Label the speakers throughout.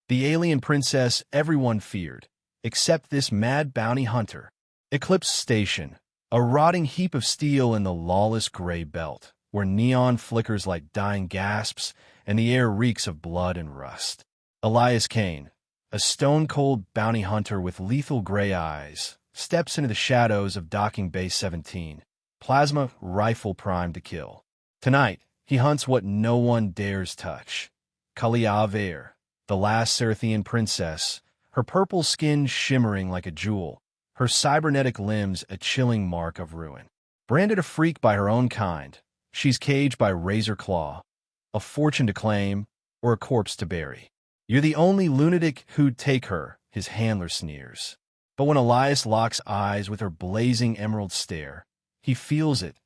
Speaker 1: The alien princess everyone feared, except this mad bounty hunter. Eclipse Station, a rotting heap of steel in the lawless gray belt, where neon flickers like dying gasps and the air reeks of blood and rust. Elias Kane, a stone-cold bounty hunter with lethal gray eyes, steps into the shadows of docking Bay 17, plasma rifle primed to kill. Tonight, he hunts what no one dares touch. Kalia Ver, the last Cerathian princess, her purple skin shimmering like a jewel, her cybernetic limbs a chilling mark of ruin. Branded a freak by her own kind, she's caged by Razor Claw, a fortune to claim, or a corpse to bury. You're the only lunatic who'd take her, his handler sneers. But when Elias locks eyes with her blazing emerald stare, he feels it.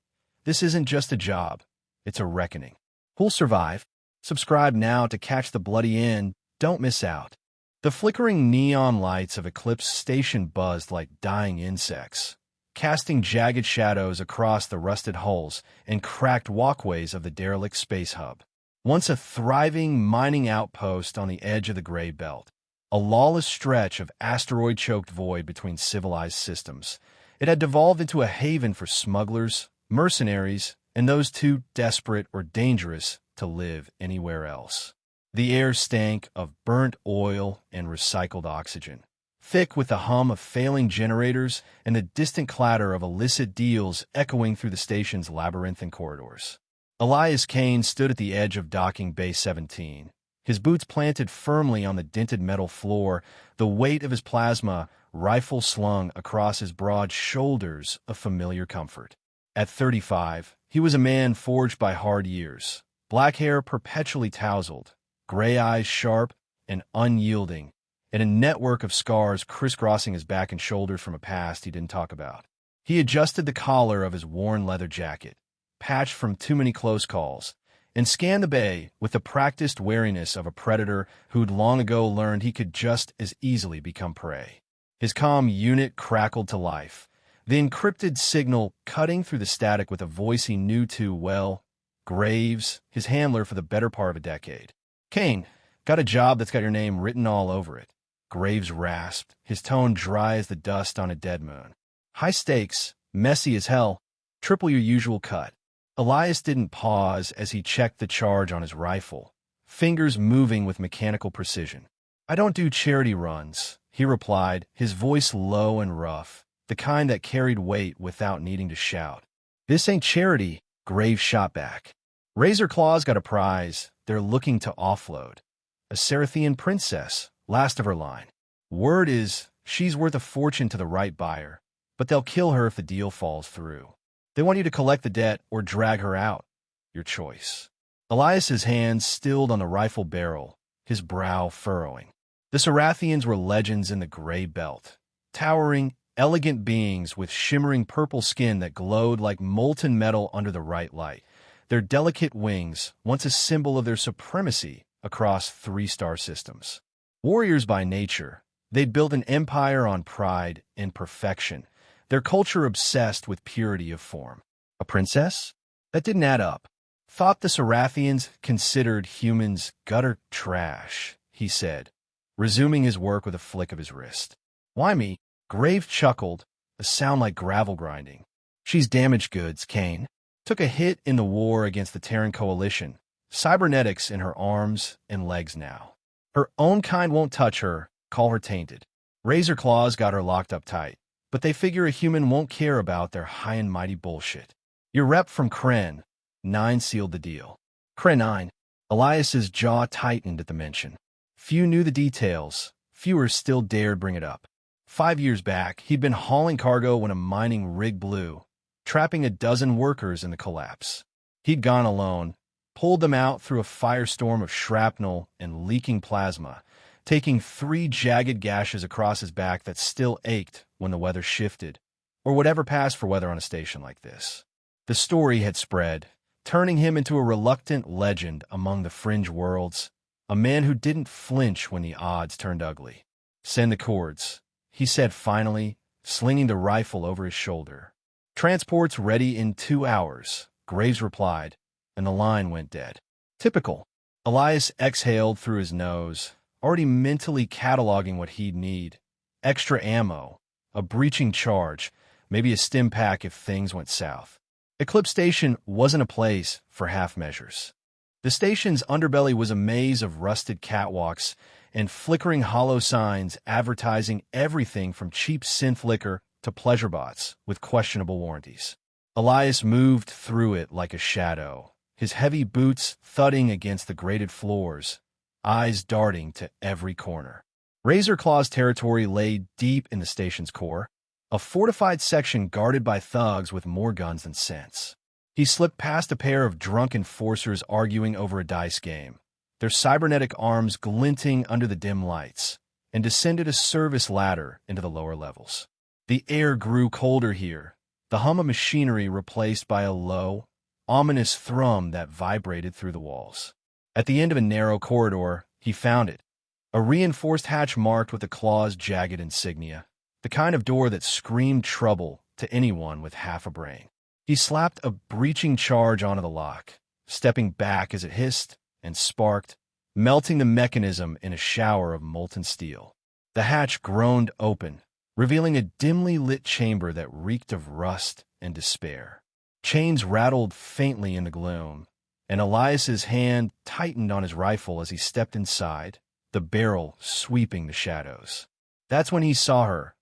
Speaker 1: This isn't just a job, it's a reckoning. Who'll survive? Subscribe now to catch the bloody end. Don't miss out. The flickering neon lights of Eclipse Station buzzed like dying insects, casting jagged shadows across the rusted hulls and cracked walkways of the derelict space hub. Once a thriving mining outpost on the edge of the gray belt, a lawless stretch of asteroid-choked void between civilized systems, it had devolved into a haven for smugglers, mercenaries, and those too desperate or dangerous to live anywhere else. The air stank of burnt oil and recycled oxygen, thick with the hum of failing generators and the distant clatter of illicit deals echoing through the station's labyrinthine corridors. Elias Kane stood at the edge of docking Bay 17, his boots planted firmly on the dented metal floor, the weight of his plasma rifle slung across his broad shoulders a familiar comfort. At 35, he was a man forged by hard years, black hair perpetually tousled, gray eyes sharp and unyielding, and a network of scars crisscrossing his back and shoulders from a past he didn't talk about. He adjusted the collar of his worn leather jacket, patched from too many close calls, and scanned the bay with the practiced wariness of a predator who'd long ago learned he could just as easily become prey. His comm unit crackled to life, the encrypted signal cutting through the static with a voice he knew too well. Graves, his handler for the better part of a decade. "Kane, got a job that's got your name written all over it," Graves rasped, his tone dry as the dust on a dead moon. "High stakes, messy as hell, triple your usual cut." Elias didn't pause as he checked the charge on his rifle, fingers moving with mechanical precision. "I don't do charity runs," he replied, his voice low and rough, the kind that carried weight without needing to shout. "This ain't charity," Graves shot back. "Razor Claw's got a prize they're looking to offload. A Cerathian princess, last of her line. Word is she's worth a fortune to the right buyer, but they'll kill her if the deal falls through. They want you to collect the debt or drag her out. Your choice." Elias's hands stilled on the rifle barrel, his brow furrowing. The Cerathians were legends in the gray belt, towering, elegant beings with shimmering purple skin that glowed like molten metal under the right light. Their delicate wings, once a symbol of their supremacy across 3-star systems. Warriors by nature, they'd built an empire on pride and perfection, their culture obsessed with purity of form. A princess? That didn't add up. "Thought the Cerathians considered humans gutter trash," he said, resuming his work with a flick of his wrist. "Why me?" Grave chuckled, a sound like gravel grinding. "She's damaged goods, Kane. Took a hit in the war against the Terran Coalition. Cybernetics in her arms and legs now. Her own kind won't touch her, call her tainted. Razor Claws got her locked up tight, but they figure a human won't care about their high and mighty bullshit. Your rep from Kren 9 sealed the deal." Kren 9. Elias's jaw tightened at the mention. Few knew the details, fewer still dared bring it up. 5 years back, he'd been hauling cargo when a mining rig blew, trapping a dozen workers in the collapse. He'd gone alone, pulled them out through a firestorm of shrapnel and leaking plasma, taking 3 jagged gashes across his back that still ached when the weather shifted, or whatever passed for weather on a station like this. The story had spread, turning him into a reluctant legend among the fringe worlds, a man who didn't flinch when the odds turned ugly. "Send the cords," he said finally, slinging the rifle over his shoulder. "Transport's ready in 2 hours," Graves replied, and the line went dead. Typical. Elias exhaled through his nose, already mentally cataloging what he'd need. Extra ammo, a breaching charge, maybe a stim pack if things went south. Eclipse Station wasn't a place for half measures. The station's underbelly was a maze of rusted catwalks and flickering hollow signs advertising everything from cheap synth liquor to pleasure bots with questionable warranties. Elias moved through it like a shadow, his heavy boots thudding against the grated floors, eyes darting to every corner. Razor Claw's territory lay deep in the station's core, a fortified section guarded by thugs with more guns than sense. He slipped past a pair of drunk enforcers arguing over a dice game, their cybernetic arms glinting under the dim lights, and descended a service ladder into the lower levels. The air grew colder here, the hum of machinery replaced by a low, ominous thrum that vibrated through the walls. At the end of a narrow corridor, he found it, a reinforced hatch marked with the claw's jagged insignia, the kind of door that screamed trouble to anyone with half a brain. He slapped a breaching charge onto the lock, stepping back as it hissed and sparked, melting the mechanism in a shower of molten steel. The hatch groaned open, revealing a dimly lit chamber that reeked of rust and despair. Chains rattled faintly in the gloom, and Elias's hand tightened on his rifle as he stepped inside, the barrel sweeping the shadows. That's when he saw her,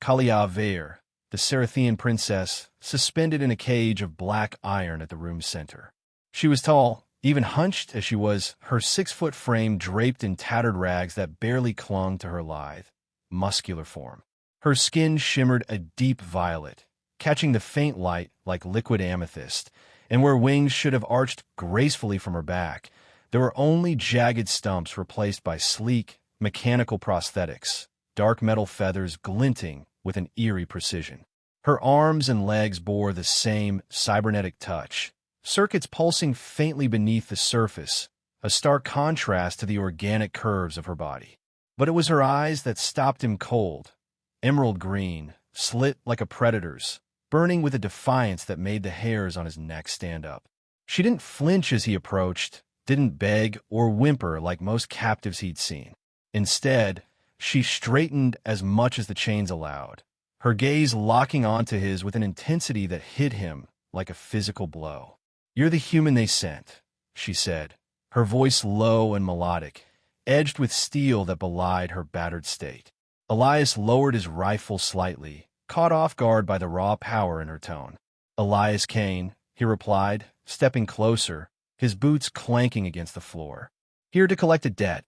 Speaker 1: Kalia Veer, the Serathian princess, suspended in a cage of black iron at the room's center. She was tall, even hunched as she was, her 6-foot frame draped in tattered rags that barely clung to her lithe, muscular form. Her skin shimmered a deep violet, catching the faint light like liquid amethyst, and where wings should have arched gracefully from her back, there were only jagged stumps replaced by sleek, mechanical prosthetics, dark metal feathers glinting with an eerie precision. Her arms and legs bore the same cybernetic touch, circuits pulsing faintly beneath the surface, a stark contrast to the organic curves of her body. But it was her eyes that stopped him cold, emerald green, slit like a predator's, burning with a defiance that made the hairs on his neck stand up. She didn't flinch as he approached, didn't beg or whimper like most captives he'd seen. Instead, she straightened as much as the chains allowed, her gaze locking onto his with an intensity that hit him like a physical blow. "You're the human they sent," she said, her voice low and melodic, edged with steel that belied her battered state. Elias lowered his rifle slightly, caught off guard by the raw power in her tone. "Elias Kane," he replied, stepping closer, his boots clanking against the floor. "Here to collect a debt,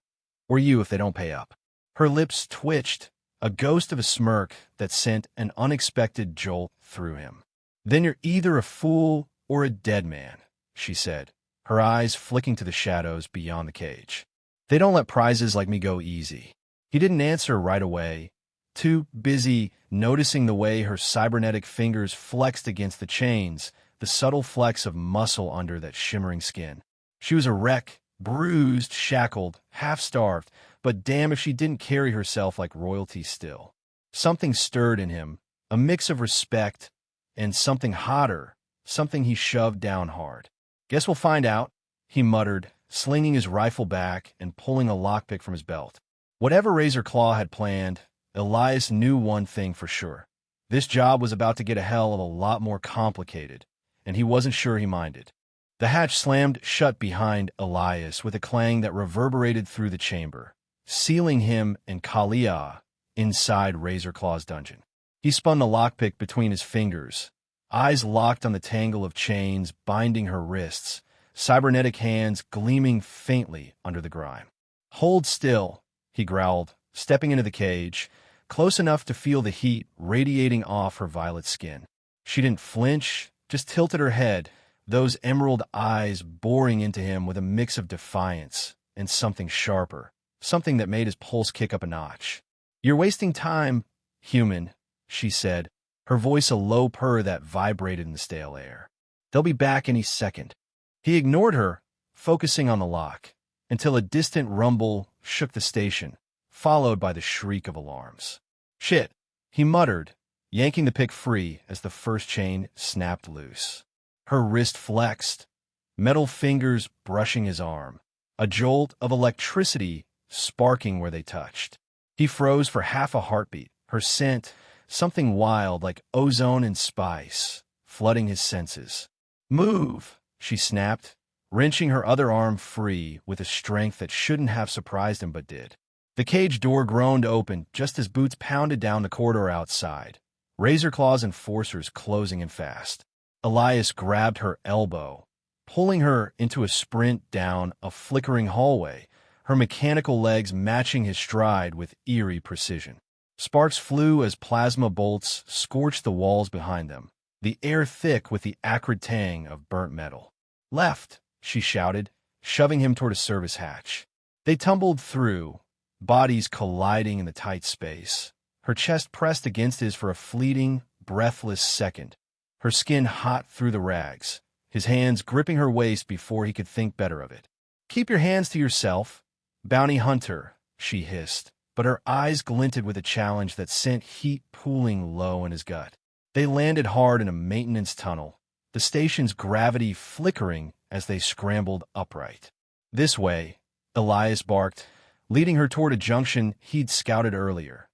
Speaker 1: or you if they don't pay up." Her lips twitched, a ghost of a smirk that sent an unexpected jolt through him. "Then you're either a fool or a dead man," she said, her eyes flicking to the shadows beyond the cage. "They don't let prizes like me go easy." He didn't answer right away, too busy noticing the way her cybernetic fingers flexed against the chains, the subtle flex of muscle under that shimmering skin. She was a wreck, bruised, shackled, half-starved, but damn if she didn't carry herself like royalty still. Something stirred in him, a mix of respect and something hotter, something he shoved down hard. "Guess we'll find out," he muttered, slinging his rifle back and pulling a lockpick from his belt. Whatever Razor Claw had planned, Elias knew one thing for sure. This job was about to get a hell of a lot more complicated, and he wasn't sure he minded. The hatch slammed shut behind Elias with a clang that reverberated through the chamber, sealing him and Kalia inside Razor Claw's dungeon. He spun the lockpick between his fingers, eyes locked on the tangle of chains binding her wrists, cybernetic hands gleaming faintly under the grime. "Hold still," he growled, stepping into the cage, close enough to feel the heat radiating off her violet skin. She didn't flinch, just tilted her head, those emerald eyes boring into him with a mix of defiance and something sharper, something that made his pulse kick up a notch. "You're wasting time, human," she said, her voice a low purr that vibrated in the stale air. "They'll be back any second." He ignored her, focusing on the lock, until a distant rumble shook the station, followed by the shriek of alarms. "Shit," he muttered, yanking the pick free as the first chain snapped loose. Her wrist flexed, metal fingers brushing his arm. A jolt of electricity sparking where they touched. He froze for half a heartbeat, her scent, something wild like ozone and spice, flooding his senses. "Move!" she snapped, wrenching her other arm free with a strength that shouldn't have surprised him but did. The cage door groaned open just as boots pounded down the corridor outside, razor claws and forcers closing in fast. Elias grabbed her elbow, pulling her into a sprint down a flickering hallway, her mechanical legs matching his stride with eerie precision. Sparks flew as plasma bolts scorched the walls behind them, the air thick with the acrid tang of burnt metal. "Left!" she shouted, shoving him toward a service hatch. They tumbled through, bodies colliding in the tight space, her chest pressed against his for a fleeting, breathless second, her skin hot through the rags, his hands gripping her waist before he could think better of it. "Keep your hands to yourself, bounty hunter," she hissed, but her eyes glinted with a challenge that sent heat pooling low in his gut. They landed hard in a maintenance tunnel, the station's gravity flickering as they scrambled upright. "This way," Elias barked, leading her toward a junction he'd scouted earlier,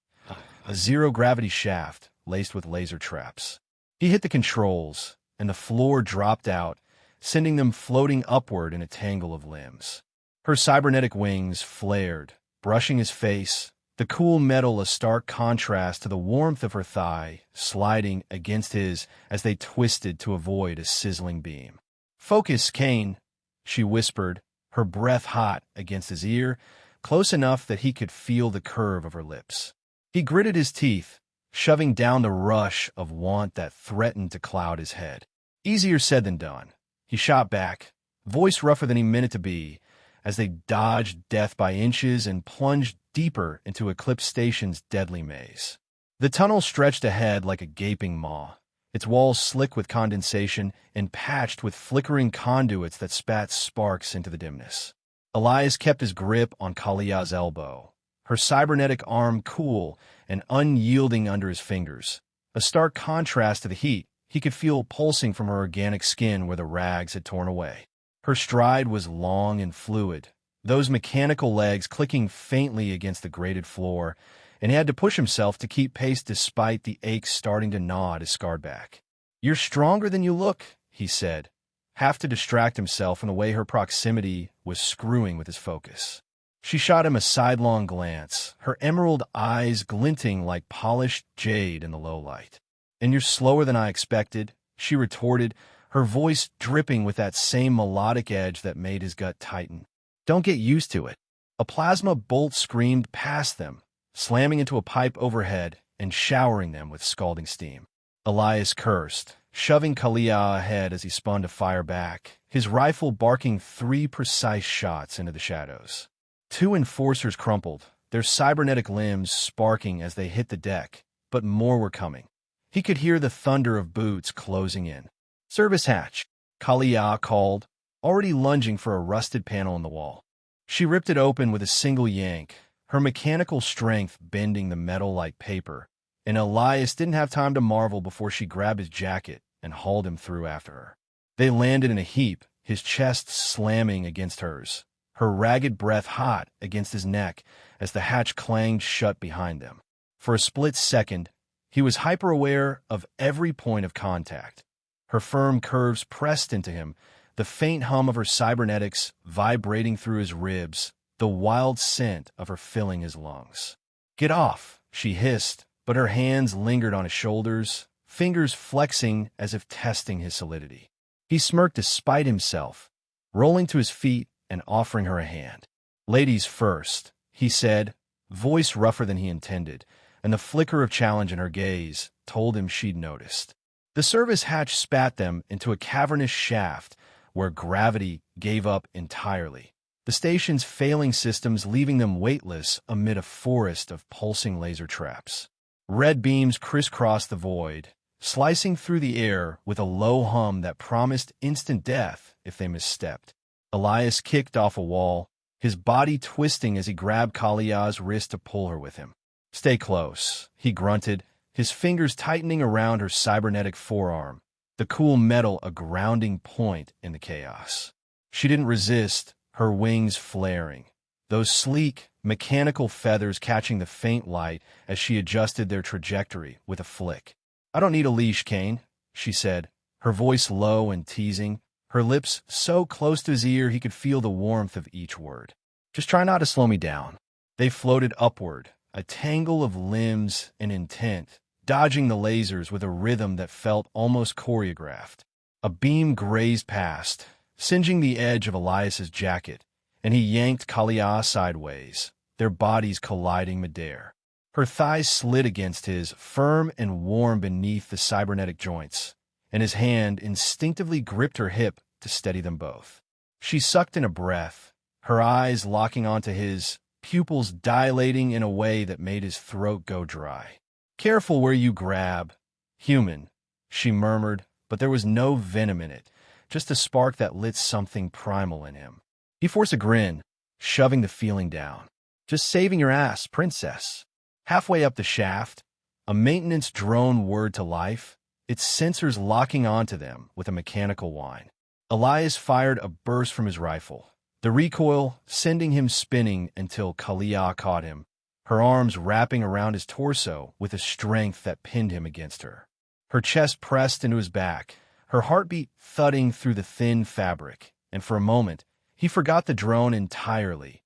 Speaker 1: a zero-gravity shaft laced with laser traps. He hit the controls, and the floor dropped out, sending them floating upward in a tangle of limbs. Her cybernetic wings flared, brushing his face, the cool metal a stark contrast to the warmth of her thigh, sliding against his as they twisted to avoid a sizzling beam. "Focus, Kane," she whispered, her breath hot against his ear, close enough that he could feel the curve of her lips. He gritted his teeth, shoving down the rush of want that threatened to cloud his head. Easier said than done. He shot back, voice rougher than he meant it to be, as they dodged death by inches and plunged deeper into Eclipse Station's deadly maze. The tunnel stretched ahead like a gaping maw, its walls slick with condensation and patched with flickering conduits that spat sparks into the dimness. Elias kept his grip on Kalia's elbow, her cybernetic arm cool and unyielding under his fingers, a stark contrast to the heat he could feel pulsing from her organic skin where the rags had torn away. Her stride was long and fluid, those mechanical legs clicking faintly against the grated floor, and he had to push himself to keep pace despite the aches starting to gnaw at his scarred back. "You're stronger than you look," he said, half to distract himself from the way her proximity was screwing with his focus. She shot him a sidelong glance, her emerald eyes glinting like polished jade in the low light. "And you're slower than I expected," she retorted, her voice dripping with that same melodic edge that made his gut tighten. "Don't get used to it." A plasma bolt screamed past them, slamming into a pipe overhead and showering them with scalding steam. Elias cursed, shoving Kalia ahead as he spun to fire back, his rifle barking 3 precise shots into the shadows. 2 enforcers crumpled, their cybernetic limbs sparking as they hit the deck, but more were coming. He could hear the thunder of boots closing in. "Service hatch," Kalia called, already lunging for a rusted panel in the wall. She ripped it open with a single yank, her mechanical strength bending the metal like paper, and Elias didn't have time to marvel before she grabbed his jacket and hauled him through after her. They landed in a heap, his chest slamming against hers, her ragged breath hot against his neck as the hatch clanged shut behind them. For a split second, he was hyper-aware of every point of contact. Her firm curves pressed into him, the faint hum of her cybernetics vibrating through his ribs, the wild scent of her filling his lungs. "Get off," she hissed, but her hands lingered on his shoulders, fingers flexing as if testing his solidity. He smirked despite himself, rolling to his feet and offering her a hand. "Ladies first," he said, voice rougher than he intended, and the flicker of challenge in her gaze told him she'd noticed. The service hatch spat them into a cavernous shaft where gravity gave up entirely, the station's failing systems leaving them weightless amid a forest of pulsing laser traps. Red beams crisscrossed the void, slicing through the air with a low hum that promised instant death if they misstepped. Elias kicked off a wall, his body twisting as he grabbed Kalia's wrist to pull her with him. "Stay close," he grunted, his fingers tightening around her cybernetic forearm, the cool metal a grounding point in the chaos. She didn't resist, her wings flaring, those sleek, mechanical feathers catching the faint light as she adjusted their trajectory with a flick. "I don't need a leash, Kane," she said, her voice low and teasing, her lips so close to his ear he could feel the warmth of each word. "Just try not to slow me down." They floated upward, a tangle of limbs and intent, dodging the lasers with a rhythm that felt almost choreographed. A beam grazed past, singeing the edge of Elias's jacket, and he yanked Kalia sideways, their bodies colliding midair. Her thighs slid against his, firm and warm beneath the cybernetic joints, and his hand instinctively gripped her hip to steady them both. She sucked in a breath, her eyes locking onto his, pupils dilating in a way that made his throat go dry. "Careful where you grab, human," she murmured, but there was no venom in it, just a spark that lit something primal in him. He forced a grin, shoving the feeling down. "Just saving your ass, princess." Halfway up the shaft, a maintenance drone whirred to life, its sensors locking onto them with a mechanical whine. Elias fired a burst from his rifle, the recoil sending him spinning until Kalia caught him, her arms wrapping around his torso with a strength that pinned him against her. Her chest pressed into his back, her heartbeat thudding through the thin fabric, and for a moment, he forgot the drone entirely,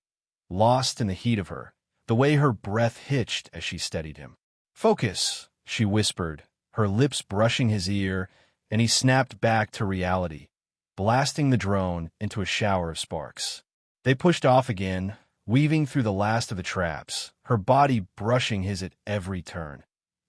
Speaker 1: lost in the heat of her, the way her breath hitched as she steadied him. "Focus," she whispered, her lips brushing his ear, and he snapped back to reality, blasting the drone into a shower of sparks. They pushed off again, weaving through the last of the traps, her body brushing his at every turn.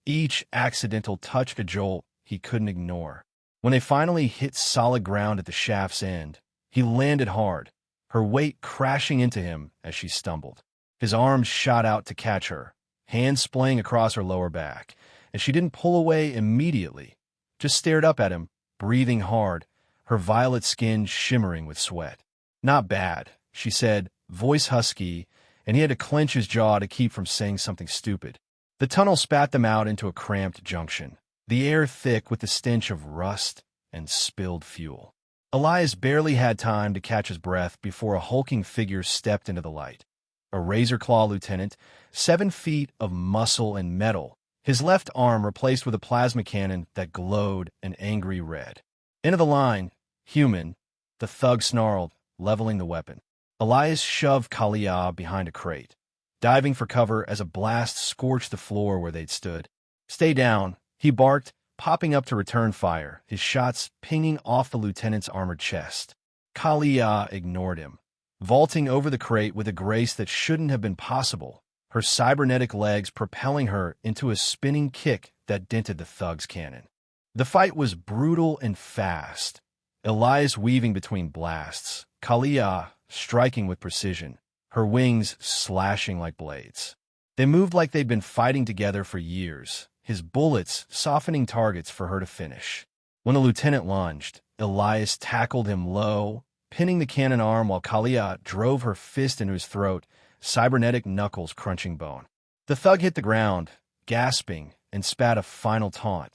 Speaker 1: Each accidental touch a jolt he couldn't ignore. When they finally hit solid ground at the shaft's end, he landed hard, her weight crashing into him as she stumbled. His arms shot out to catch her, hands splaying across her lower back, and she didn't pull away immediately, just stared up at him, breathing hard, her violet skin shimmering with sweat. "Not bad," she said, voice husky, and he had to clench his jaw to keep from saying something stupid. The tunnel spat them out into a cramped junction, the air thick with the stench of rust and spilled fuel. Elias barely had time to catch his breath before a hulking figure stepped into the light. A razor-claw lieutenant, 7 feet of muscle and metal, his left arm replaced with a plasma cannon that glowed an angry red. "End of the line, human," the thug snarled, leveling the weapon. Elias shoved Kalia behind a crate, diving for cover as a blast scorched the floor where they'd stood. "Stay down," he barked, popping up to return fire, his shots pinging off the lieutenant's armored chest. Kalia ignored him, vaulting over the crate with a grace that shouldn't have been possible, her cybernetic legs propelling her into a spinning kick that dented the thug's cannon. The fight was brutal and fast, Elias weaving between blasts, Kalia striking with precision, her wings slashing like blades. They moved like they'd been fighting together for years, his bullets softening targets for her to finish. When the lieutenant lunged, Elias tackled him low, pinning the cannon arm while Kalia drove her fist into his throat, cybernetic knuckles crunching bone. The thug hit the ground, gasping, and spat a final taunt.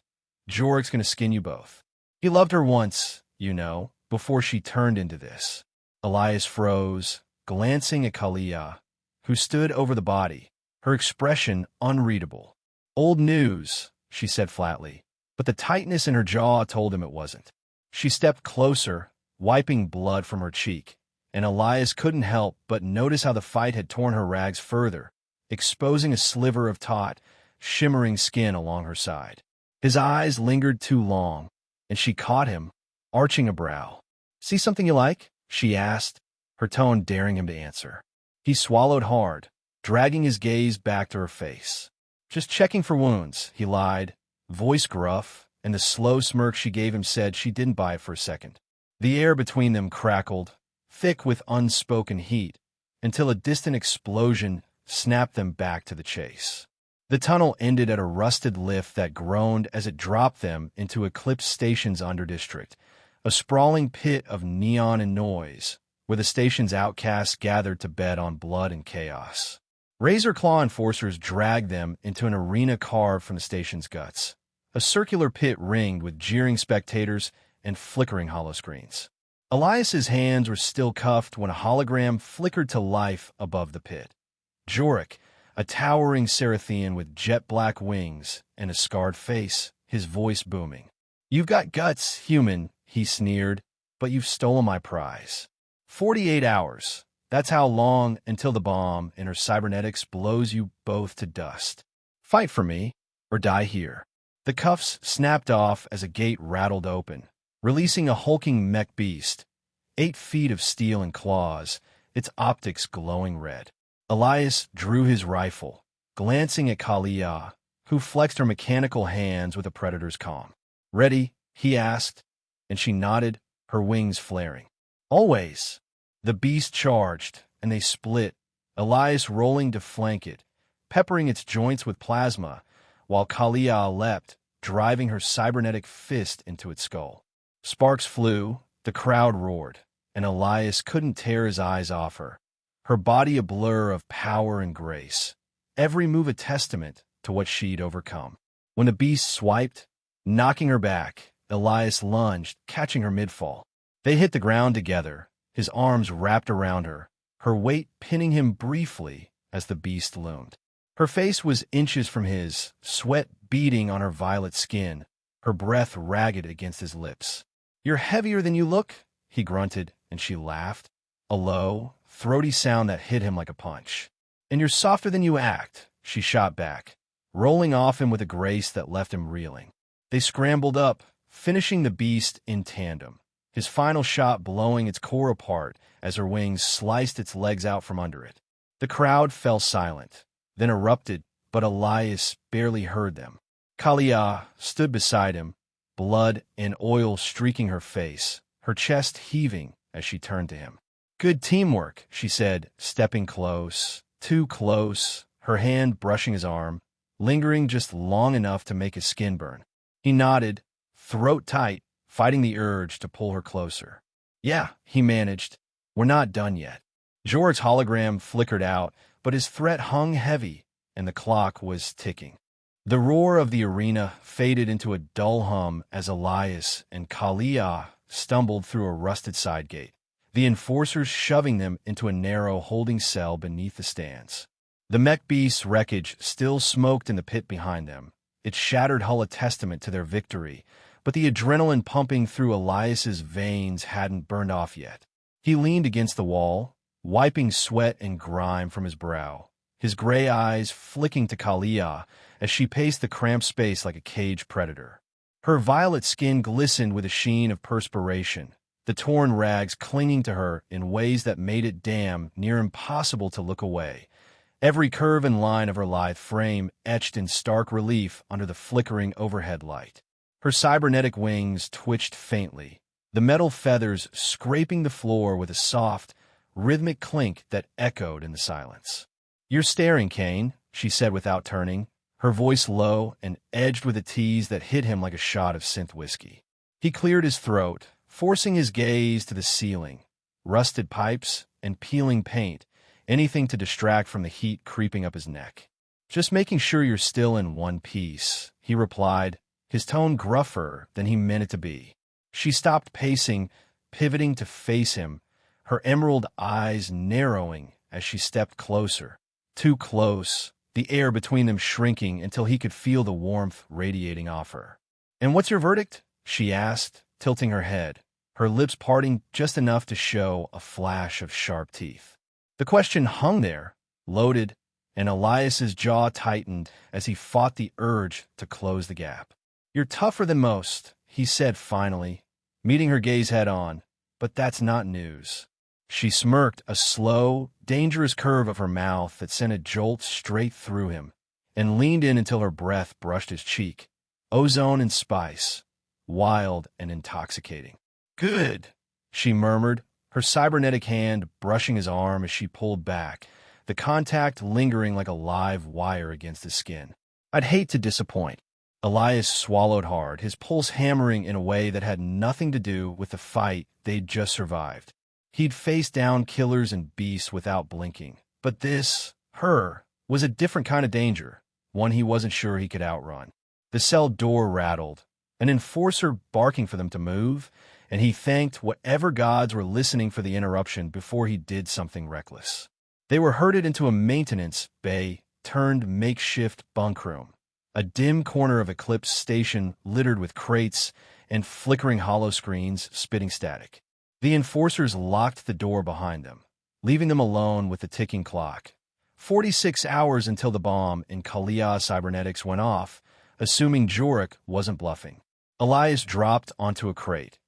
Speaker 1: "Jorg's gonna skin you both. He loved her once, you know, before she turned into this." Elias froze, glancing at Kalia, who stood over the body, her expression unreadable. "Old news," she said flatly, but the tightness in her jaw told him it wasn't. She stepped closer, wiping blood from her cheek, and Elias couldn't help but notice how the fight had torn her rags further, exposing a sliver of taut, shimmering skin along her side. His eyes lingered too long, and she caught him, arching a brow. "See something you like?" she asked, her tone daring him to answer. He swallowed hard, dragging his gaze back to her face. "Just checking for wounds," he lied, voice gruff, and the slow smirk she gave him said she didn't buy it for a second. The air between them crackled, thick with unspoken heat, until a distant explosion snapped them back to the chase. The tunnel ended at a rusted lift that groaned as it dropped them into Eclipse Station's underdistrict, a sprawling pit of neon and noise, where the station's outcasts gathered to bed on blood and chaos. Razor Claw enforcers dragged them into an arena carved from the station's guts, a circular pit ringed with jeering spectators and flickering holoscreens. Elias's hands were still cuffed when a hologram flickered to life above the pit. Jorik, a towering Cerathian with jet-black wings and a scarred face, his voice booming. "You've got guts, human," he sneered, "but you've stolen my prize. 48 hours. That's how long until the bomb in her cybernetics blows you both to dust. Fight for me, or die here." The cuffs snapped off as a gate rattled open, releasing a hulking mech beast, 8 feet of steel and claws, its optics glowing red. Elias drew his rifle, glancing at Kalia, who flexed her mechanical hands with a predator's calm. "Ready?" he asked, and she nodded, her wings flaring. "Always." The beast charged, and they split, Elias rolling to flank it, peppering its joints with plasma, while Kalia leapt, driving her cybernetic fist into its skull. Sparks flew, the crowd roared, and Elias couldn't tear his eyes off her, her body a blur of power and grace, every move a testament to what she'd overcome. When the beast swiped, knocking her back, Elias lunged, catching her mid-fall. They hit the ground together, his arms wrapped around her, her weight pinning him briefly as the beast loomed. Her face was inches from his, sweat beading on her violet skin, her breath ragged against his lips. "You're heavier than you look," he grunted, and she laughed, a low, throaty sound that hit him like a punch. "And you're softer than you act," she shot back, rolling off him with a grace that left him reeling. They scrambled up, finishing the beast in tandem, his final shot blowing its core apart as her wings sliced its legs out from under it. The crowd fell silent, then erupted, but Elias barely heard them. Kalia stood beside him, blood and oil streaking her face, her chest heaving as she turned to him. "Good teamwork," she said, stepping close, too close, her hand brushing his arm, lingering just long enough to make his skin burn. He nodded, throat tight, fighting the urge to pull her closer. "Yeah," he managed. "We're not done yet." Jorik's hologram flickered out, but his threat hung heavy, and the clock was ticking. The roar of the arena faded into a dull hum as Elias and Kalia stumbled through a rusted side gate, the enforcers shoving them into a narrow holding cell beneath the stands. The mech beast's wreckage still smoked in the pit behind them, its shattered hull a testament to their victory, but the adrenaline pumping through Elias's veins hadn't burned off yet. He leaned against the wall, wiping sweat and grime from his brow, his gray eyes flicking to Kalia as she paced the cramped space like a caged predator. Her violet skin glistened with a sheen of perspiration, the torn rags clinging to her in ways that made it damn near impossible to look away, every curve and line of her lithe frame etched in stark relief under the flickering overhead light. Her cybernetic wings twitched faintly, the metal feathers scraping the floor with a soft, rhythmic clink that echoed in the silence. "You're staring, Kane," she said without turning, her voice low and edged with a tease that hit him like a shot of synth whiskey. He cleared his throat, forcing his gaze to the ceiling, rusted pipes and peeling paint, anything to distract from the heat creeping up his neck. "Just making sure you're still in one piece," he replied, his tone gruffer than he meant it to be. She stopped pacing, pivoting to face him, her emerald eyes narrowing as she stepped closer. Too close, the air between them shrinking until he could feel the warmth radiating off her. "And what's your verdict?" she asked, tilting her head, her lips parting just enough to show a flash of sharp teeth. The question hung there, loaded, and Elias's jaw tightened as he fought the urge to close the gap. "You're tougher than most," he said finally, meeting her gaze head-on, "but that's not news." She smirked, a slow, dangerous curve of her mouth that sent a jolt straight through him, and leaned in until her breath brushed his cheek. Ozone and spice, wild and intoxicating. "Good," she murmured, her cybernetic hand brushing his arm as she pulled back, the contact lingering like a live wire against his skin. "I'd hate to disappoint." Elias swallowed hard, his pulse hammering in a way that had nothing to do with the fight they'd just survived. He'd faced down killers and beasts without blinking, but this, her, was a different kind of danger, one he wasn't sure he could outrun. The cell door rattled, an enforcer barking for them to move, and he thanked whatever gods were listening for the interruption before he did something reckless. They were herded into a maintenance bay turned makeshift bunk room, a dim corner of Eclipse Station littered with crates and flickering hollow screens spitting static. The enforcers locked the door behind them, leaving them alone with the ticking clock. 46 hours until the bomb in Kalia Cybernetics went off, assuming Jorik wasn't bluffing. Elias dropped onto a crate,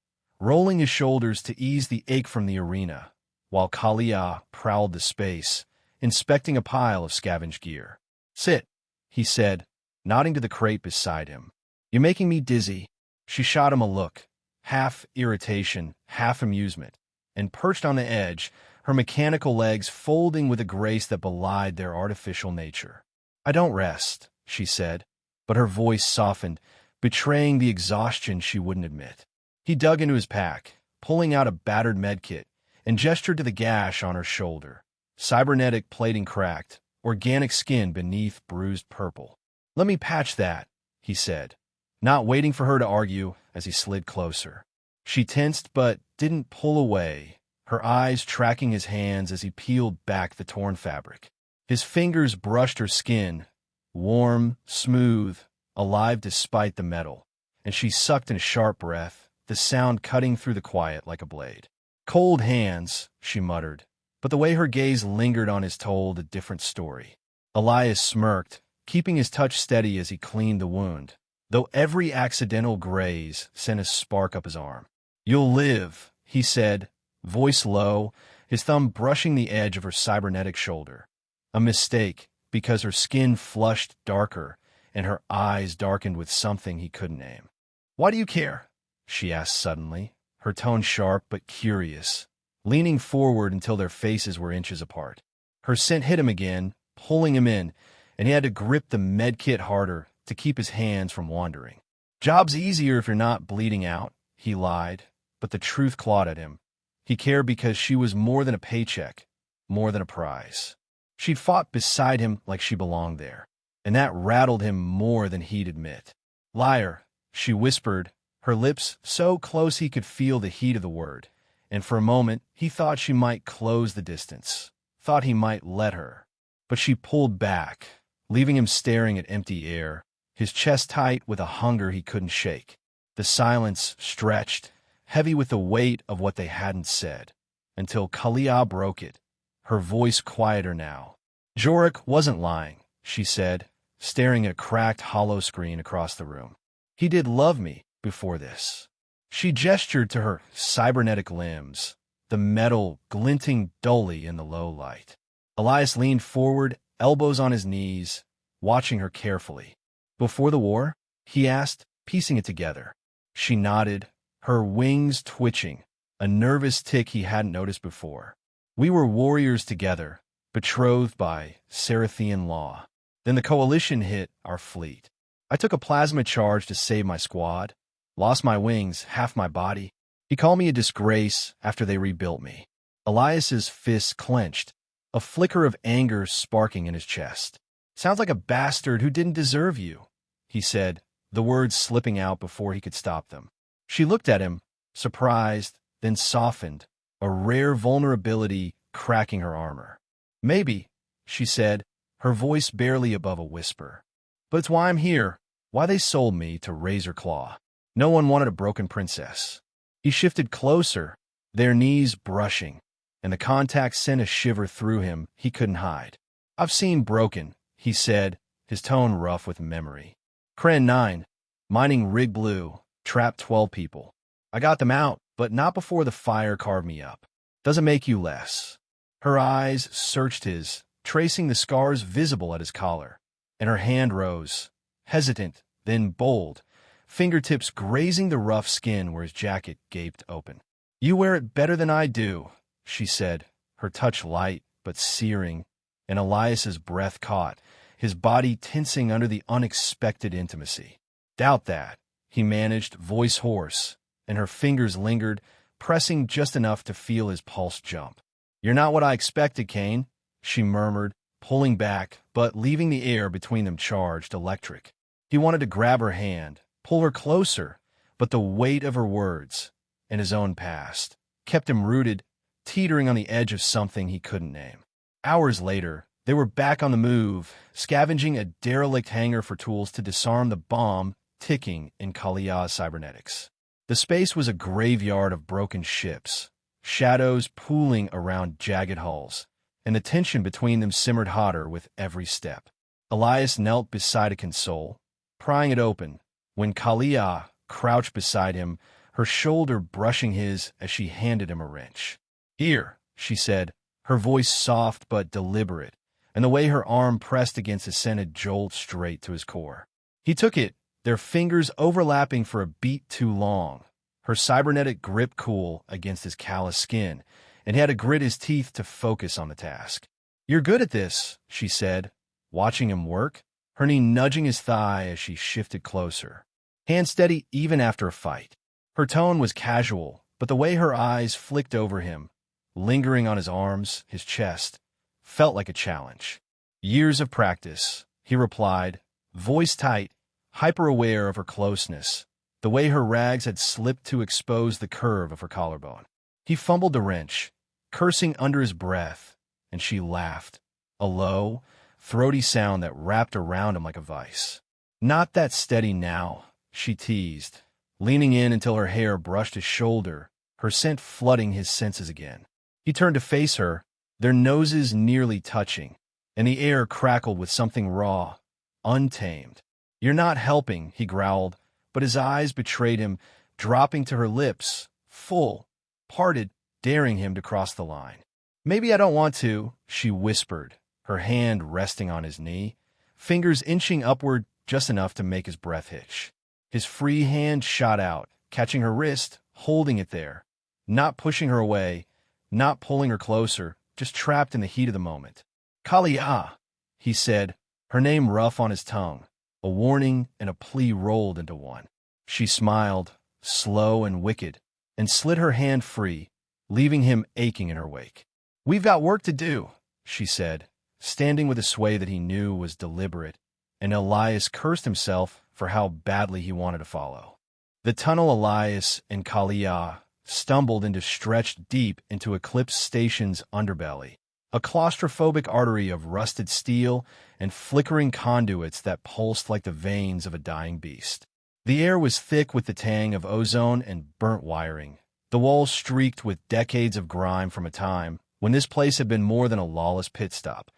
Speaker 1: rolling his shoulders to ease the ache from the arena, while Kalia prowled the space, inspecting a pile of scavenged gear. "Sit," he said, nodding to the crate beside him. "You're making me dizzy." She shot him a look, half irritation, half amusement, and perched on the edge, her mechanical legs folding with a grace that belied their artificial nature. "I don't rest," she said, but her voice softened, betraying the exhaustion she wouldn't admit. He dug into his pack, pulling out a battered medkit, and gestured to the gash on her shoulder. Cybernetic plating cracked, organic skin beneath bruised purple. "Let me patch that," he said, not waiting for her to argue as he slid closer. She tensed but didn't pull away, her eyes tracking his hands as he peeled back the torn fabric. His fingers brushed her skin, warm, smooth, alive despite the metal, and she sucked in a sharp breath, the sound cutting through the quiet like a blade. "Cold hands," she muttered, but the way her gaze lingered on his told a different story. Elias smirked, keeping his touch steady as he cleaned the wound, though every accidental graze sent a spark up his arm. "You'll live," he said, voice low, his thumb brushing the edge of her cybernetic shoulder. A mistake, because her skin flushed darker and her eyes darkened with something he couldn't name. "Why do you care?" she asked suddenly, her tone sharp but curious, leaning forward until their faces were inches apart. Her scent hit him again, pulling him in, and he had to grip the medkit harder to keep his hands from wandering. "Job's easier if you're not bleeding out," he lied, but the truth clawed at him. He cared because she was more than a paycheck, more than a prize. She'd fought beside him like she belonged there, and that rattled him more than he'd admit. "Liar," she whispered, her lips so close he could feel the heat of the word, and for a moment he thought she might close the distance, thought he might let her. But she pulled back, leaving him staring at empty air, his chest tight with a hunger he couldn't shake. The silence stretched, heavy with the weight of what they hadn't said, until Kalia broke it, her voice quieter now. "Jorik wasn't lying," she said, staring at a cracked hollow screen across the room. "He did love me before this." She gestured to her cybernetic limbs, the metal glinting dully in the low light. Elias leaned forward, elbows on his knees, watching her carefully. "Before the war?" he asked, piecing it together. She nodded, her wings twitching, a nervous tick he hadn't noticed before. "We were warriors together, betrothed by Serathian law. Then the coalition hit our fleet. I took a plasma charge to save my squad, lost my wings, half my body. He called me a disgrace after they rebuilt me." Elias's fists clenched, a flicker of anger sparking in his chest. "Sounds like a bastard who didn't deserve you," he said, the words slipping out before he could stop them. She looked at him, surprised, then softened, a rare vulnerability cracking her armor. "Maybe," she said, her voice barely above a whisper. "But it's why I'm here, why they sold me to Razor Claw. No one wanted a broken princess." He shifted closer, their knees brushing, and the contact sent a shiver through him he couldn't hide. "I've seen broken," he said, his tone rough with memory. "Kren 9, mining rig blue, trapped 12 people. I got them out, but not before the fire carved me up. Doesn't make you less." Her eyes searched his, tracing the scars visible at his collar, and her hand rose, hesitant, then bold, fingertips grazing the rough skin where his jacket gaped open. "You wear it better than I do," she said, her touch light but searing, and Elias's breath caught, his body tensing under the unexpected intimacy. "Doubt that," he managed, voice hoarse, and her fingers lingered, pressing just enough to feel his pulse jump. "You're not what I expected, Kane," she murmured, pulling back, but leaving the air between them charged, electric. He wanted to grab her hand, pull her closer, but the weight of her words, and his own past, kept him rooted, teetering on the edge of something he couldn't name. Hours later, they were back on the move, scavenging a derelict hangar for tools to disarm the bomb ticking in Kalia's cybernetics. The space was a graveyard of broken ships, shadows pooling around jagged hulls, and the tension between them simmered hotter with every step. Elias knelt beside a console, prying it open, when Kalia crouched beside him, her shoulder brushing his as she handed him a wrench. "Here," she said, her voice soft but deliberate, and the way her arm pressed against his sent a jolt straight to his core. He took it, their fingers overlapping for a beat too long, her cybernetic grip cool against his callous skin, and he had to grit his teeth to focus on the task. "You're good at this," she said, watching him work, her knee nudging his thigh as she shifted closer. Hand steady even after a fight. Her tone was casual, but the way her eyes flicked over him, lingering on his arms, his chest, felt like a challenge. "Years of practice," he replied, voice tight, hyper-aware of her closeness, the way her rags had slipped to expose the curve of her collarbone. He fumbled the wrench, cursing under his breath, and she laughed, a low, throaty sound that wrapped around him like a vice. "Not that steady now," she teased, leaning in until her hair brushed his shoulder, her scent flooding his senses again. He turned to face her, their noses nearly touching, and the air crackled with something raw, untamed. "You're not helping," he growled, but his eyes betrayed him, dropping to her lips, full, parted, daring him to cross the line. "Maybe I don't want to," she whispered, her hand resting on his knee, fingers inching upward just enough to make his breath hitch. His free hand shot out, catching her wrist, holding it there, not pushing her away, not pulling her closer, just trapped in the heat of the moment. "Kalia," he said, her name rough on his tongue, a warning and a plea rolled into one. She smiled, slow and wicked, and slid her hand free, leaving him aching in her wake. "We've got work to do," she said, standing with a sway that he knew was deliberate, and Elias cursed himself for how badly he wanted to follow. The tunnel Elias and Kalia stumbled into stretched deep into Eclipse Station's underbelly, a claustrophobic artery of rusted steel and flickering conduits that pulsed like the veins of a dying beast. The air was thick with the tang of ozone and burnt wiring, the walls streaked with decades of grime from a time when this place had been more than a lawless pit stop,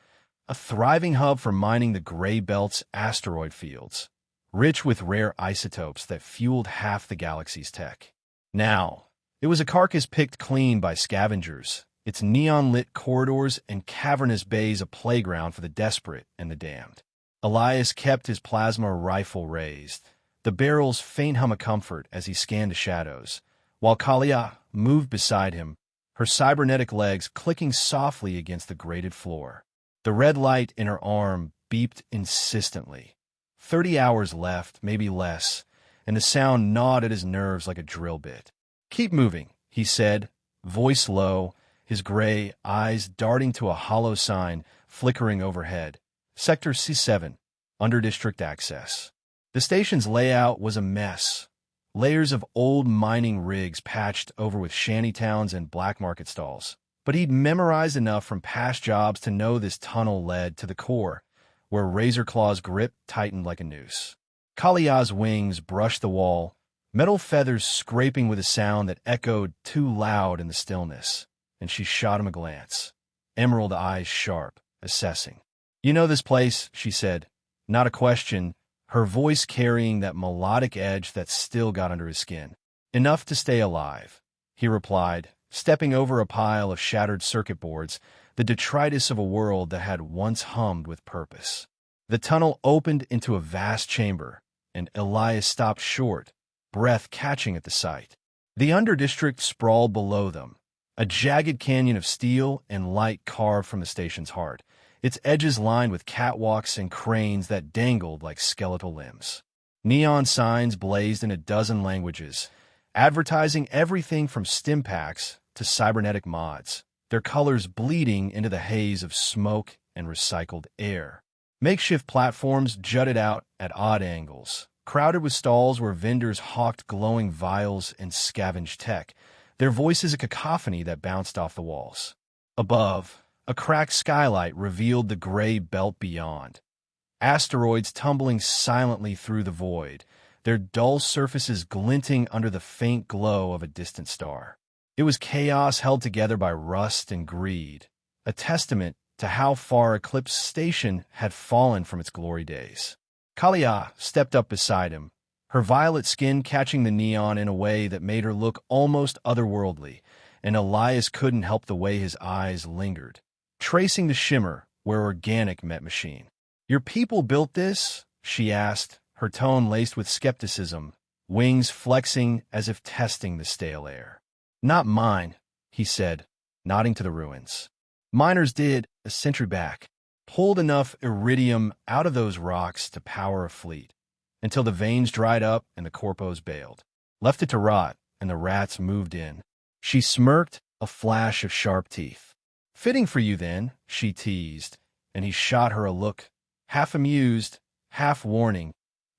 Speaker 1: a thriving hub for mining the Gray Belt's asteroid fields, rich with rare isotopes that fueled half the galaxy's tech. Now, it was a carcass picked clean by scavengers, its neon-lit corridors and cavernous bays a playground for the desperate and the damned. Elias kept his plasma rifle raised, the barrel's faint hum of comfort as he scanned the shadows, while Kalia moved beside him, her cybernetic legs clicking softly against the grated floor. The red light in her arm beeped insistently. 30 hours left, maybe less, and the sound gnawed at his nerves like a drill bit. "Keep moving," he said, voice low, his gray eyes darting to a hollow sign flickering overhead. Sector C7, under-district access. The station's layout was a mess. Layers of old mining rigs patched over with shantytowns and black market stalls. But he'd memorized enough from past jobs to know this tunnel led to the core, where Razor Claw's grip tightened like a noose. Kalia's wings brushed the wall, metal feathers scraping with a sound that echoed too loud in the stillness, and she shot him a glance, emerald eyes sharp, assessing. "You know this place," she said, not a question, her voice carrying that melodic edge that still got under his skin. "Enough to stay alive," he replied, stepping over a pile of shattered circuit boards, the detritus of a world that had once hummed with purpose. The tunnel opened into a vast chamber, and Elias stopped short, breath catching at the sight. The underdistrict sprawled below them, a jagged canyon of steel and light carved from the station's heart, its edges lined with catwalks and cranes that dangled like skeletal limbs. Neon signs blazed in a dozen languages, advertising everything from stim packs to cybernetic mods, their colors bleeding into the haze of smoke and recycled air. Makeshift platforms jutted out at odd angles, crowded with stalls where vendors hawked glowing vials and scavenged tech, their voices a cacophony that bounced off the walls. Above, a cracked skylight revealed the gray belt beyond. Asteroids tumbling silently through the void, their dull surfaces glinting under the faint glow of a distant star. It was chaos held together by rust and greed, a testament to how far Eclipse Station had fallen from its glory days. Kalia stepped up beside him, her violet skin catching the neon in a way that made her look almost otherworldly, and Elias couldn't help the way his eyes lingered, tracing the shimmer where organic met machine. "Your people built this?" she asked, her tone laced with skepticism, wings flexing as if testing the stale air. "Not mine," he said, nodding to the ruins. "Miners did, a century back, pulled enough iridium out of those rocks to power a fleet, until the veins dried up and the corpos bailed. Left it to rot, and the rats moved in." She smirked, a flash of sharp teeth. "Fitting for you, then," she teased, and he shot her a look, half amused, half warning,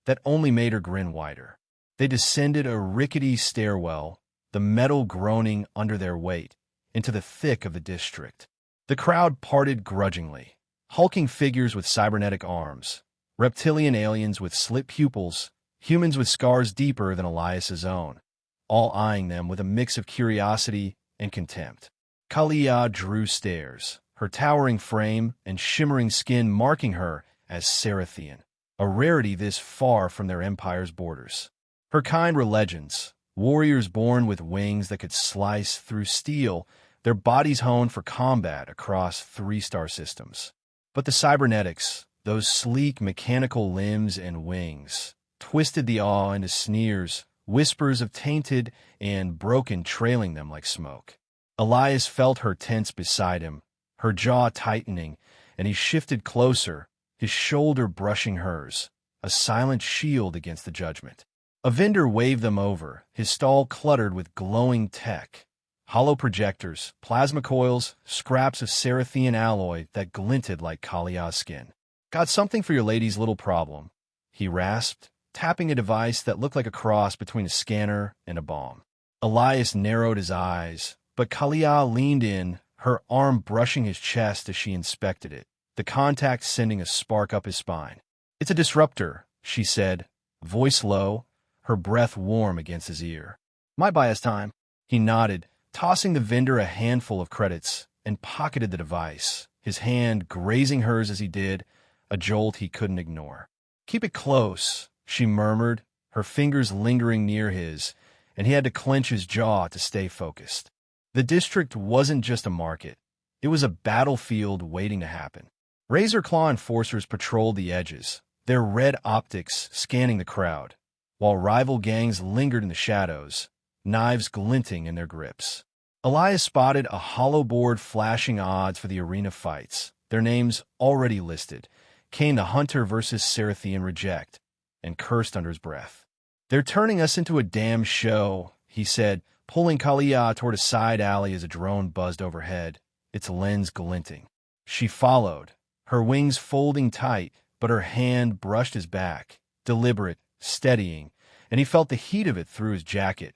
Speaker 1: that only made her grin wider. They descended a rickety stairwell, the metal groaning under their weight, into the thick of the district. The crowd parted grudgingly. Hulking figures with cybernetic arms, reptilian aliens with slit pupils, humans with scars deeper than Elias's own, all eyeing them with a mix of curiosity and contempt. Kalia drew stairs, her towering frame and shimmering skin marking her as Cerathian, a rarity this far from their empire's borders. Her kind were legends, warriors born with wings that could slice through steel, their bodies honed for combat across 3-star systems. But the cybernetics, those sleek mechanical limbs and wings, twisted the awe into sneers, whispers of tainted and broken trailing them like smoke. Elias felt her tense beside him, her jaw tightening, and he shifted closer, his shoulder brushing hers, a silent shield against the judgment. A vendor waved them over, his stall cluttered with glowing tech. Hollow projectors, plasma coils, scraps of Cerathian alloy that glinted like Kalia's skin. "Got something for your lady's little problem," he rasped, tapping a device that looked like a cross between a scanner and a bomb. Elias narrowed his eyes, but Kalia leaned in, her arm brushing his chest as she inspected it, the contact sending a spark up his spine. "It's a disruptor," she said, voice low, her breath warm against his ear. "Might buy us time." He nodded, tossing the vendor a handful of credits, and pocketed the device, his hand grazing hers as he did, a jolt he couldn't ignore. "Keep it close," she murmured, her fingers lingering near his, and he had to clench his jaw to stay focused. The district wasn't just a market. It was a battlefield waiting to happen. Razor Claw enforcers patrolled the edges, their red optics scanning the crowd, while rival gangs lingered in the shadows, knives glinting in their grips. Elias spotted a hollow board flashing odds for the arena fights, their names already listed. Came the Hunter versus Cerathian Reject, and cursed under his breath. "They're turning us into a damn show," he said, pulling Kalia toward a side alley as a drone buzzed overhead, its lens glinting. She followed, her wings folding tight, but her hand brushed his back, deliberate, steadying, and he felt the heat of it through his jacket,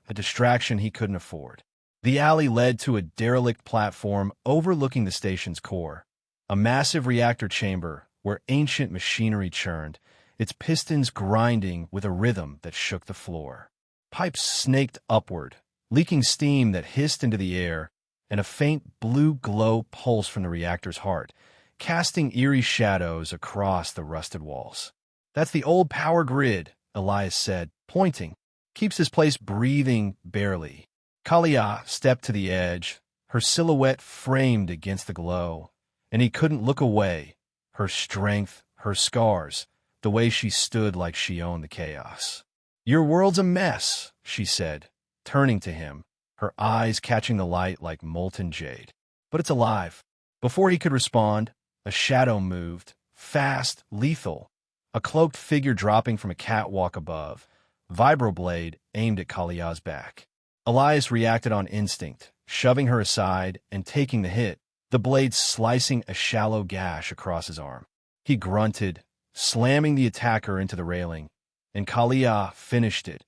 Speaker 1: a distraction he couldn't afford. The alley led to a derelict platform overlooking the station's core, a massive reactor chamber where ancient machinery churned, its pistons grinding with a rhythm that shook the floor. Pipes snaked upward, leaking steam that hissed into the air, and a faint blue glow pulsed from the reactor's heart, casting eerie shadows across the rusted walls. "That's the old power grid," Elias said, pointing. "Keeps this place breathing barely." Kalia stepped to the edge, her silhouette framed against the glow, and he couldn't look away, her strength, her scars, the way she stood like she owned the chaos. "Your world's a mess," she said, turning to him, her eyes catching the light like molten jade. "But it's alive." Before he could respond, a shadow moved, fast, lethal, a cloaked figure dropping from a catwalk above, vibroblade aimed at Kalia's back. Elias reacted on instinct, shoving her aside and taking the hit, the blade slicing a shallow gash across his arm. He grunted, slamming the attacker into the railing, and Kalia finished it.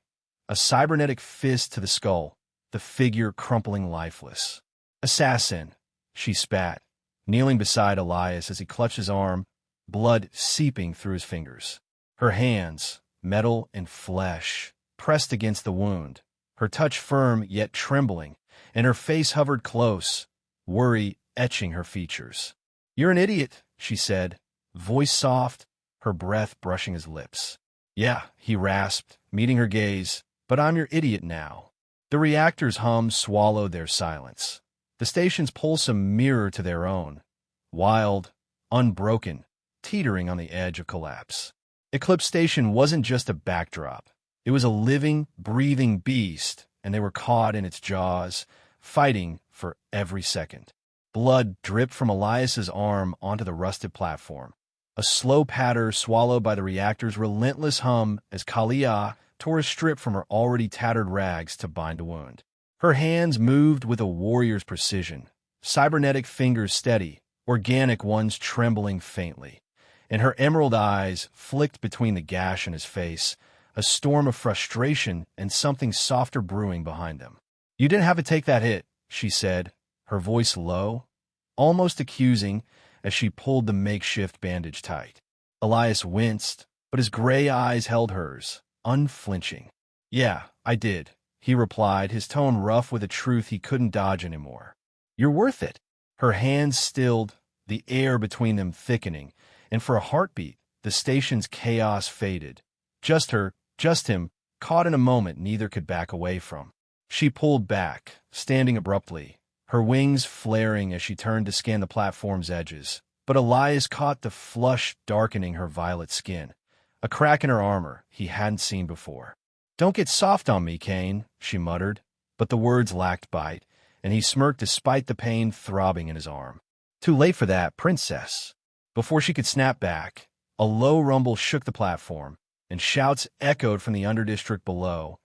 Speaker 1: A cybernetic fist to the skull, the figure crumpling lifeless. "Assassin," she spat, kneeling beside Elias as he clutched his arm, blood seeping through his fingers. Her hands, metal and flesh, pressed against the wound, her touch firm yet trembling, and her face hovered close, worry etching her features. "You're an idiot," she said, voice soft, her breath brushing his lips. "Yeah," he rasped, meeting her gaze, "but I'm your idiot now." The reactor's hum swallowed their silence. The station's pulse a mirror to their own, wild, unbroken, teetering on the edge of collapse. Eclipse Station wasn't just a backdrop. It was a living, breathing beast, and they were caught in its jaws, fighting for every second. Blood dripped from Elias's arm onto the rusted platform. A slow patter swallowed by the reactor's relentless hum as Kalia tore a strip from her already tattered rags to bind the wound. Her hands moved with a warrior's precision, cybernetic fingers steady, organic ones trembling faintly, and her emerald eyes flicked between the gash in his face, a storm of frustration and something softer brewing behind them. "You didn't have to take that hit," she said, her voice low, almost accusing, as she pulled the makeshift bandage tight. Elias winced, but his gray eyes held hers, unflinching. "Yeah, I did," he replied, his tone rough with a truth he couldn't dodge anymore. "You're worth it." Her hands stilled, the air between them thickening, and for a heartbeat, the station's chaos faded. Just her, just him, caught in a moment neither could back away from. She pulled back, standing abruptly, her wings flaring as she turned to scan the platform's edges. But Elias caught the flush darkening her violet skin, a crack in her armor he hadn't seen before. "Don't get soft on me, Kane," she muttered, but the words lacked bite, and he smirked despite the pain throbbing in his arm. "Too late for that, princess." Before she could snap back, a low rumble shook the platform, and shouts echoed from the underdistrict below.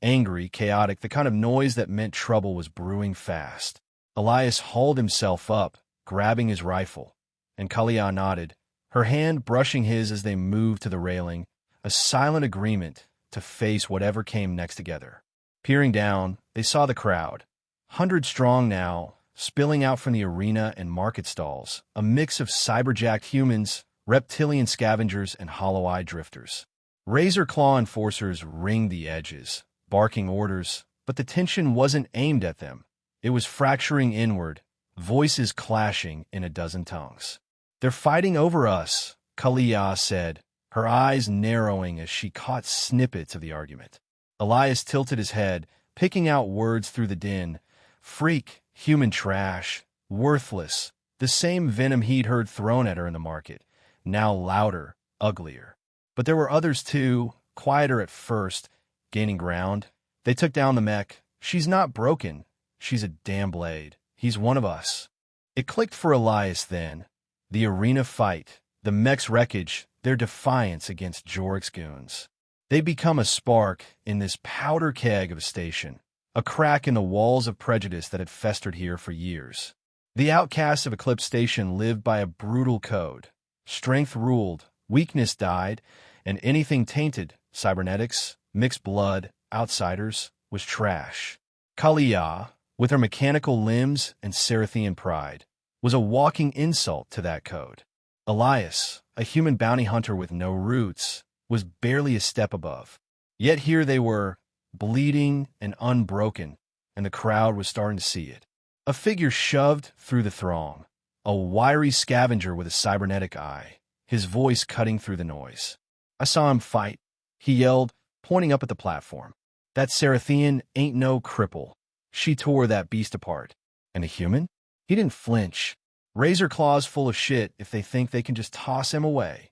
Speaker 1: Angry, chaotic, the kind of noise that meant trouble was brewing fast. Elias hauled himself up, grabbing his rifle, and Kalia nodded, her hand brushing his as they moved to the railing, a silent agreement to face whatever came next together. Peering down, they saw the crowd, 100 strong now, spilling out from the arena and market stalls, a mix of cyberjacked humans, reptilian scavengers, and hollow-eyed drifters. Razor claw enforcers ringed the edges, barking orders, but the tension wasn't aimed at them. It was fracturing inward, voices clashing in a dozen tongues. "They're fighting over us," Kalia said, her eyes narrowing as she caught snippets of the argument. Elias tilted his head, picking out words through the din. Freak, human trash, worthless, the same venom he'd heard thrown at her in the market, now louder, uglier. But there were others too, quieter at first, gaining ground. They took down the mech. "She's not broken. She's a damn blade. He's one of us." It clicked for Elias then. The arena fight, the mech's wreckage, their defiance against Jorik's goons. They'd become a spark in this powder keg of a station, a crack in the walls of prejudice that had festered here for years. The outcasts of Eclipse Station lived by a brutal code. Strength ruled, weakness died, and anything tainted, cybernetics, mixed blood, outsiders, was trash. Kalia, with her mechanical limbs and Serathian pride, was a walking insult to that code. Elias, a human bounty hunter with no roots, was barely a step above. Yet here they were, bleeding and unbroken, and the crowd was starting to see it. A figure shoved through the throng, a wiry scavenger with a cybernetic eye, his voice cutting through the noise. "I saw him fight," he yelled, pointing up at the platform. "That Serathian ain't no cripple. She tore that beast apart. And a human? He didn't flinch. Razor claws full of shit if they think they can just toss him away."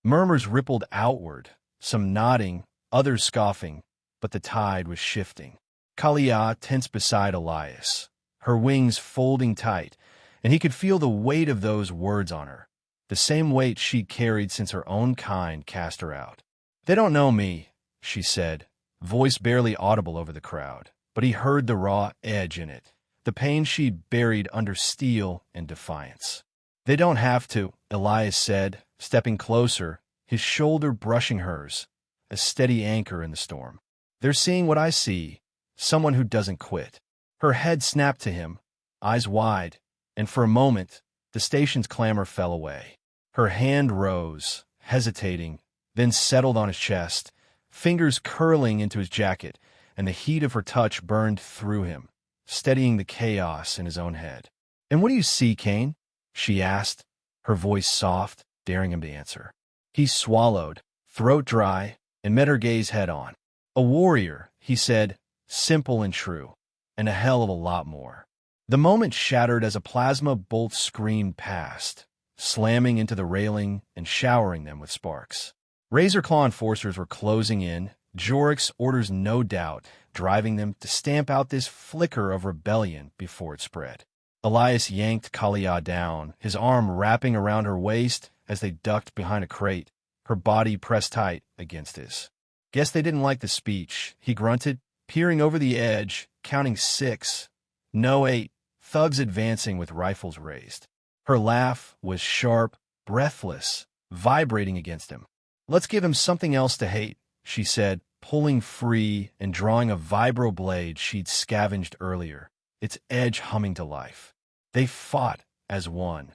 Speaker 1: Murmurs rippled outward, some nodding, others scoffing, but the tide was shifting. Kalia tensed beside Elias, her wings folding tight, and he could feel the weight of those words on her, the same weight she'd carried since her own kind cast her out. "They don't know me," she said, voice barely audible over the crowd, but he heard the raw edge in it, the pain she'd buried under steel and defiance. "They don't have to," Elias said, stepping closer, his shoulder brushing hers, a steady anchor in the storm. They're seeing what I see, someone who doesn't quit. Her head snapped to him, eyes wide, and for a moment, the station's clamor fell away. Her hand rose, hesitating, then settled on his chest, fingers curling into his jacket, and the heat of her touch burned through him, steadying the chaos in his own head. "And what do you see, Kane?" she asked, her voice soft, daring him to answer. He swallowed, throat dry, and met her gaze head-on. "A warrior," he said, simple and true, "and a hell of a lot more." The moment shattered as a plasma bolt screamed past, slamming into the railing and showering them with sparks. Razor-claw enforcers were closing in, Jorik's orders no doubt driving them to stamp out this flicker of rebellion before it spread. Elias yanked Kalia down, his arm wrapping around her waist as they ducked behind a crate, her body pressed tight against his. "Guess they didn't like the speech," he grunted, peering over the edge, counting 6. No 8, thugs advancing with rifles raised. Her laugh was sharp, breathless, vibrating against him. "Let's give him something else to hate," she said, pulling free and drawing a vibro blade she'd scavenged earlier, its edge humming to life. They fought as one.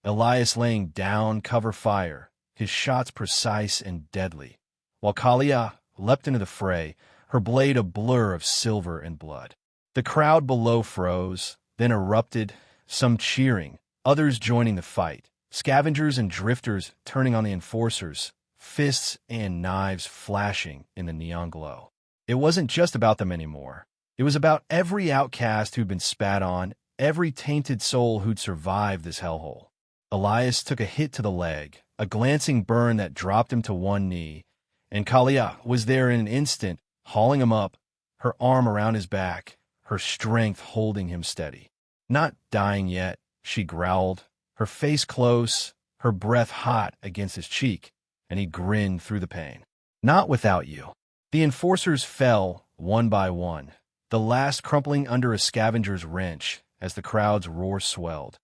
Speaker 1: Elias laying down cover fire, his shots precise and deadly, while Kalia leapt into the fray, her blade a blur of silver and blood. The crowd below froze, then erupted, some cheering, others joining the fight, scavengers and drifters turning on the enforcers, fists and knives flashing in the neon glow. It wasn't just about them anymore. It was about every outcast who'd been spat on, every tainted soul who'd survived this hellhole. Elias took a hit to the leg, a glancing burn that dropped him to one knee, and Kalia was there in an instant, hauling him up, her arm around his back, her strength holding him steady. "Not dying yet," she growled, her face close, her breath hot against his cheek, and he grinned through the pain. "Not without you." The enforcers fell, one by one, the last crumpling under a scavenger's wrench as the crowd's roar swelled.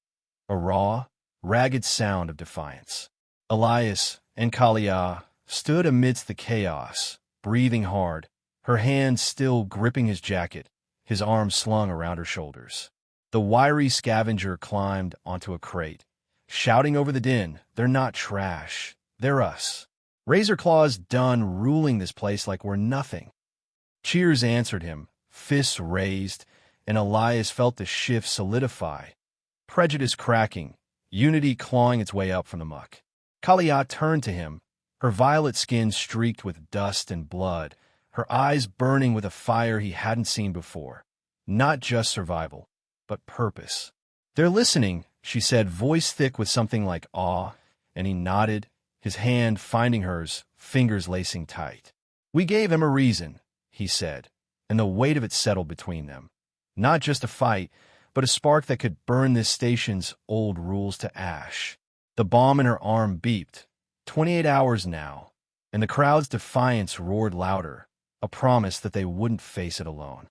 Speaker 1: A raw, ragged sound of defiance. Elias and Kalia stood amidst the chaos, breathing hard, her hands still gripping his jacket, his arms slung around her shoulders. The wiry scavenger climbed onto a crate, shouting over the din, "They're not trash. They're us. Razorclaw's done ruling this place like we're nothing." Cheers answered him, fists raised, and Elias felt the shift solidify. Prejudice cracking, unity clawing its way up from the muck. Kalia turned to him, her violet skin streaked with dust and blood, her eyes burning with a fire he hadn't seen before. Not just survival, but purpose. "They're listening," she said, voice thick with something like awe, and he nodded, his hand finding hers, fingers lacing tight. "We gave him a reason," he said, and the weight of it settled between them. Not just a fight, but a spark that could burn this station's old rules to ash. The bomb in her arm beeped. 28 hours now, and the crowd's defiance roared louder, a promise that they wouldn't face it alone.